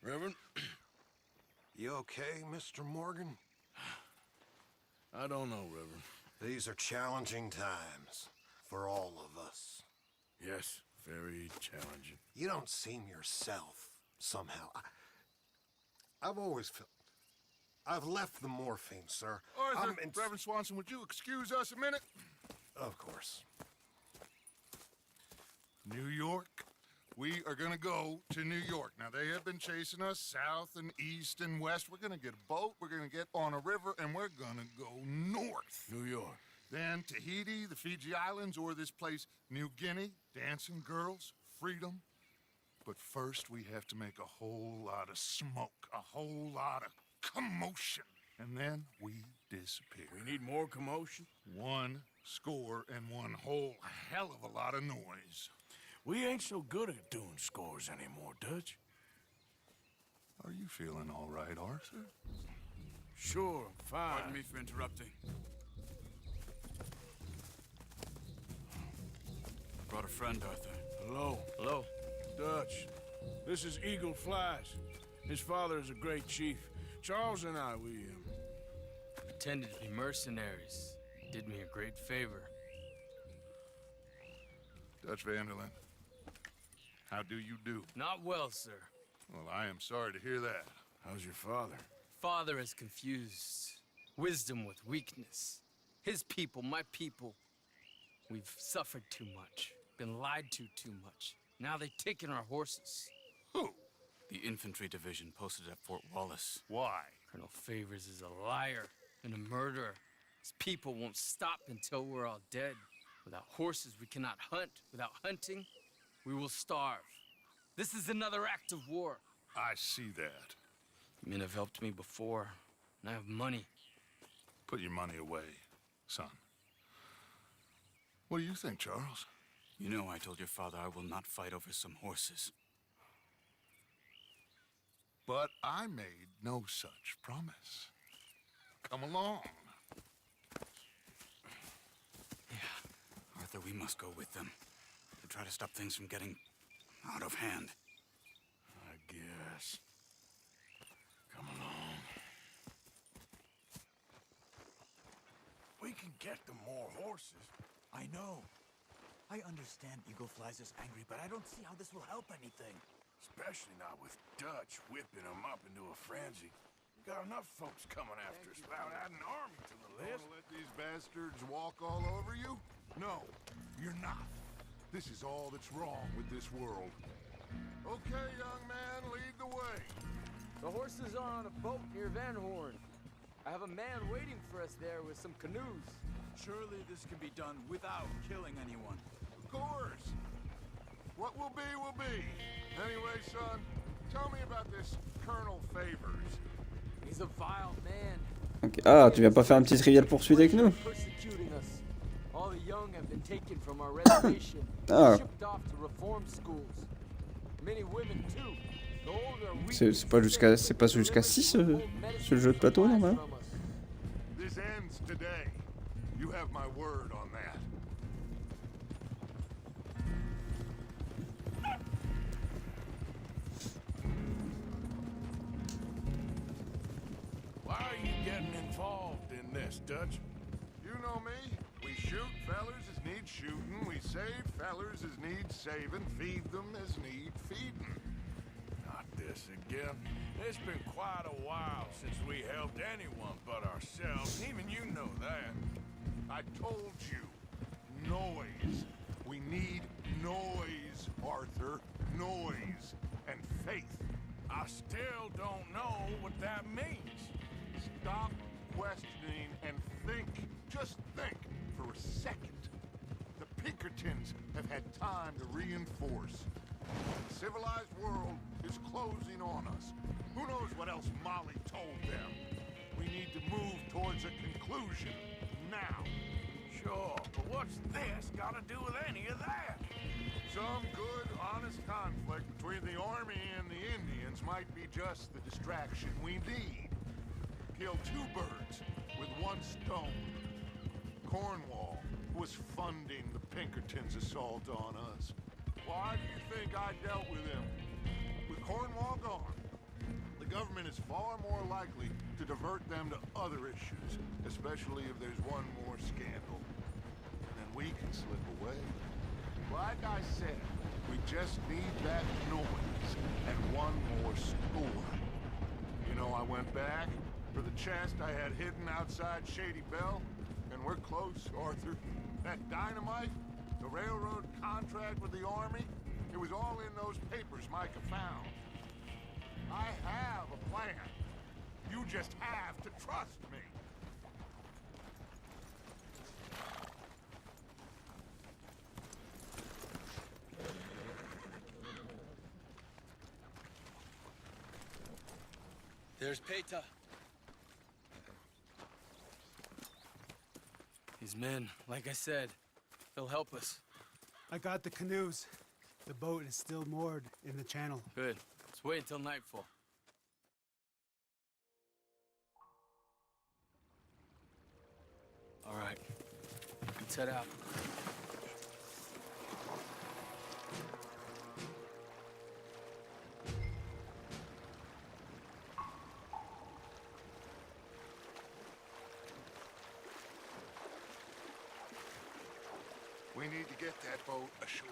Reverend? You okay, Mr. Morgan? I don't know, Reverend. These are challenging times for all of us. Yes, very challenging. You don't seem yourself, somehow. I've always felt... I've left the morphine, sir. Arthur, Reverend Swanson, would you excuse us a minute? Of course. New York. We are gonna go to New York. Now, they have been chasing us south and east and west. We're gonna get a boat, we're gonna get on a river, and we're gonna go north. New York. Then Tahiti, the Fiji Islands, or this place, New Guinea, dancing girls, freedom. But first, we have to make a whole lot of smoke, a whole lot of commotion. And then we disappear. We need more commotion? 1 score and 1 whole hell of a lot of noise. We ain't so good at doing scores anymore, Dutch. Are you feeling all right, Arthur? Sure, I'm fine. Pardon me for interrupting. I brought a friend, Arthur. Hello. Hello. Dutch. This is Eagle Flies. His father is a great chief. Charles and I, we Pretended to be mercenaries. Did me a great favor. Dutch Vanderlyn, how do you do? Not well, sir. Well, I am sorry to hear that. How's your father? Father has confused wisdom with weakness. His people, my people. We've suffered too much. Been lied to too much. Now they've taken our horses. Who? The infantry division posted at Fort Wallace. Why? Colonel Favors is a liar and a murderer. His people won't stop until we're all dead. Without horses, we cannot hunt. Without hunting, we will starve. This is another act of war. I see that. Men have helped me before, and I have money. Put your money away, son. What do you think, Charles? You know I told your father I will not fight over some horses. But I made no such promise. Come along. Yeah, Arthur, we must go with them to try to stop things from getting out of hand. I guess. Come along. We can get them more horses. I know. I understand Eagle Flies is angry, but I don't see how this will help anything. Especially not with Dutch whipping them up into a frenzy. Got enough folks coming after us without adding an army to the list. Gonna let these bastards walk all over you? No, you're not. This is all that's wrong with this world. Okay, young man, lead the way. The horses are on a boat near Van Horn. I have a man waiting for us there with some canoes. Surely this can be done without killing anyone. Of course. What will be, will be. Anyway, son, tell me about this Colonel Favors. He's a vile man. Okay. Ah, tu viens pas faire une petite rivière poursuite avec nous? Persecuting us. All the young have been taken from our reservation, Ah. shipped off to reform schools. Many women too. The older are weak. C'est pas jusqu'à 6 ce jeu de plateau normalement. This ends today. You have my word on that. Why are you getting involved in this, Dutch? You know me. We shoot fellers as need shooting. We save fellers as need saving. Feed them as need feeding. Not this again. It's been quite a while since we helped anyone but ourselves. Even you know that. I told you. Noise. We need noise, Arthur. Noise. And faith. I still don't know what that means. Stop questioning and think. Just think for a second. The Pinkertons have had time to reinforce. The civilized world is closing on us. Who knows what else Molly told them? We need to move towards a conclusion now. Sure, but what's this got to do with any of that? Some good, honest conflict between the army and the Indians might be just the distraction we need. Kill 2 birds with 1 stone. Cornwall was funding the Pinkertons' assault on us. Why do you think I dealt with him? With Cornwall gone, the government is far more likely to divert them to other issues, especially if there's one more scandal. And then we can slip away. Like I said, we just need that noise and one more store. You know, I went back for the chest I had hidden outside Shady Belle, and we're close, Arthur. That dynamite, the railroad contract with the army, it was all in those papers Micah found. I have a plan. You just have to trust me. There's Peta. These men, like I said, they'll help us. I got the canoes. The boat is still moored in the channel. Good. Let's wait until nightfall. All right. Let's head out. We need to get that boat ashore.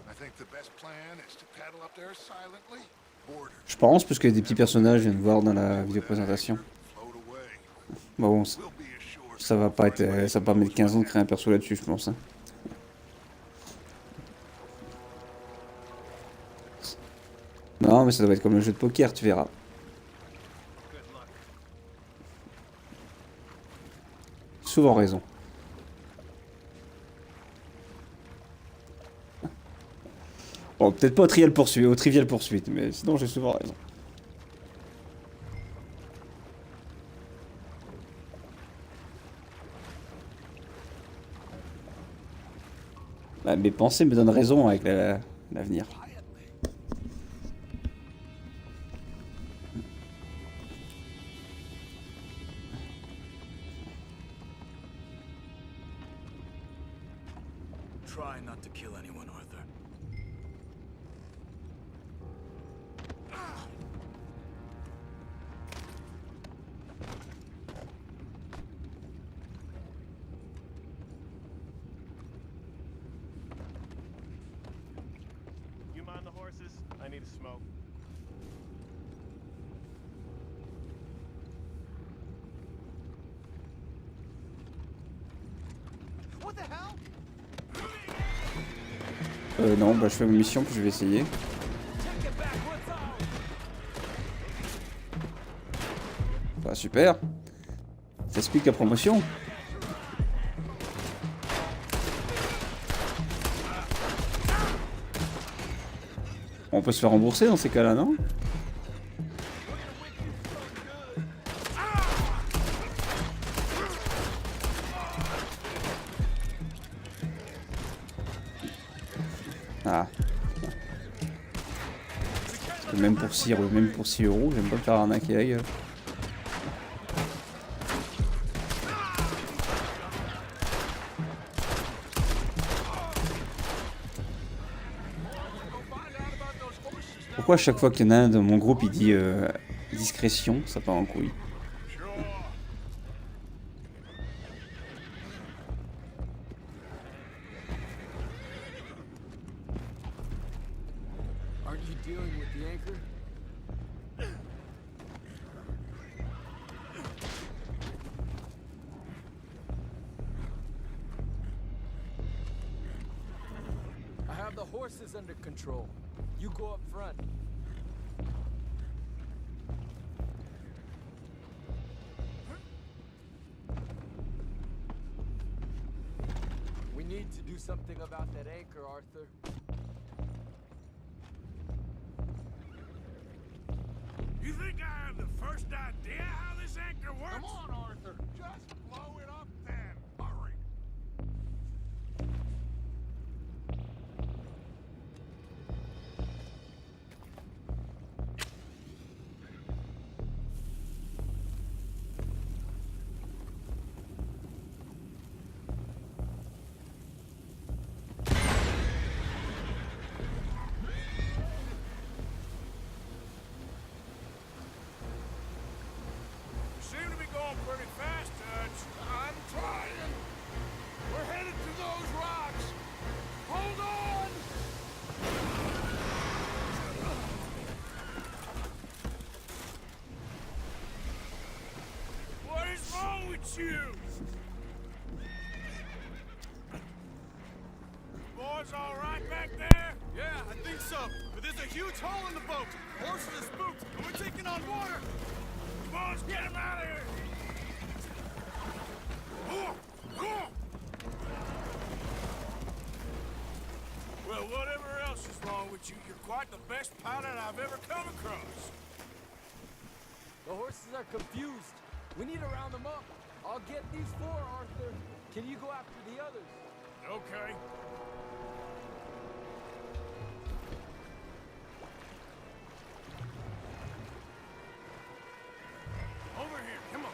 I think the best plan is to paddle up there silently. Je pense, parce qu'il y a des petits personnages, je viens de voir dans la vidéo présentation. Bon, ça va pas être, ça va pas mettre 15 ans de créer un perso là-dessus, je pense. Hein. Non, mais ça doit être comme le jeu de poker, tu verras. Souvent raison. Bon, peut-être pas au trivial poursuite, mais sinon j'ai souvent raison. Bah, mes pensées me donnent raison avec l'avenir. Try not to kill anyone, Arthur. You mind the horses? I need a smoke. What the hell? Non, bah je fais ma mission puis je vais essayer. Bah super. Ça explique la promotion. On peut se faire rembourser dans ces cas-là, non? Ah. Parce que même pour 6 €, j'aime pas me faire arnaquer la gueule. Pourquoi à chaque fois qu'il y en a un dans mon groupe il dit discrétion, ça part en couille? Aren't you dealing with the anchor? I have the horses under control. You go up front. We need to do something about that anchor, Arthur. You think I have the first idea how this anchor works? Come on, Arthur. Just blow it up then. Hurry. It's you! Boys all right back there? Yeah, I think so. But there's a huge hole in the boat. Horses are spooked, and we're taking on water. Boys, get him out of here! Well, whatever else is wrong with you, you're quite the best pilot I've ever come across. The horses are confused. We need to round them up. I'll get these four, Arthur. Can you go after the others? Okay. Over here, come on.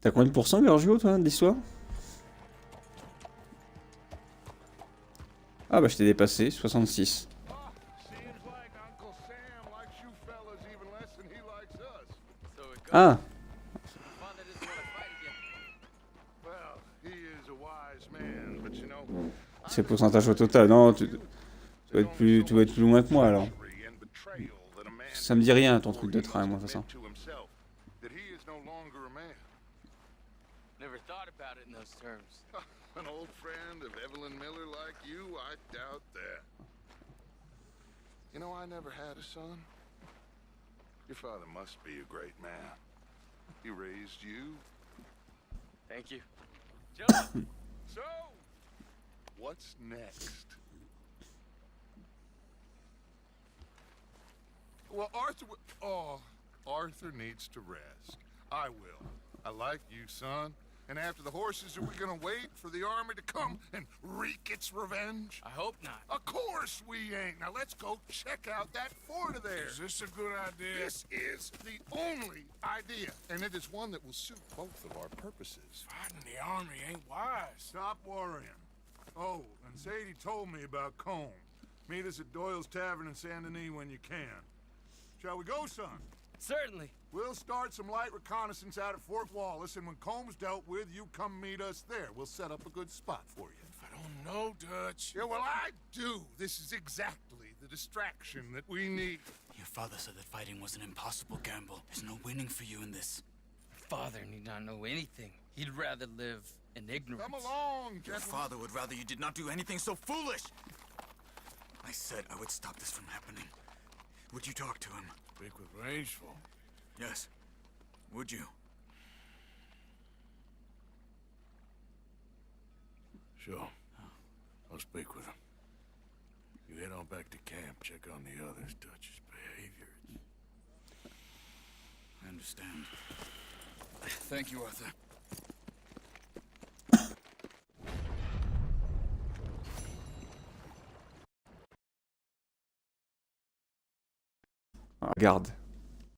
T'as combien de pourcents, Giorgio, toi, de l'histoire? Ah bah je t'ai dépassé, 66. Ah, c'est le pourcentage au total. Non, tu dois être plus loin que moi alors. Ça me dit rien ton truc de train, moi, de toute façon. Never thought about it in those terms. An old friend of Evelyn Miller like you, I doubt that. You know, I never had a son. Your father must be a great man. He raised you. Thank you. Gentlemen, So, what's next? Well, Arthur needs to rest. I will. I like you, son. And after the horses, are we gonna wait for the army to come and wreak its revenge? I hope not. Of course we ain't. Now let's go check out that fort of theirs. Is this a good idea? This is the only idea, and it is one that will suit both of our purposes. Fighting the army ain't wise. Stop worrying. Oh, and Sadie told me about Combe. Meet us at Doyle's Tavern in Saint Denis when you can. Shall we go, son? Certainly. We'll start some light reconnaissance out at Fort Wallace, and when Combs dealt with, you come meet us there. We'll set up a good spot for you. I don't know, Dutch. Yeah, well, I do. This is exactly the distraction that we need. Your father said that fighting was an impossible gamble. There's no winning for you in this. Father need not know anything. He'd rather live in ignorance. Come along, Your gentlemen. father would rather you did not do anything so foolish. I said I would stop this from happening. Would you talk to him? Speak with Rangeful. Yes. Would you? Sure. I'll speak with him. You head on back to camp, check on the others, Dutch's behavior. I understand. Thank you, Arthur. Ah, garde.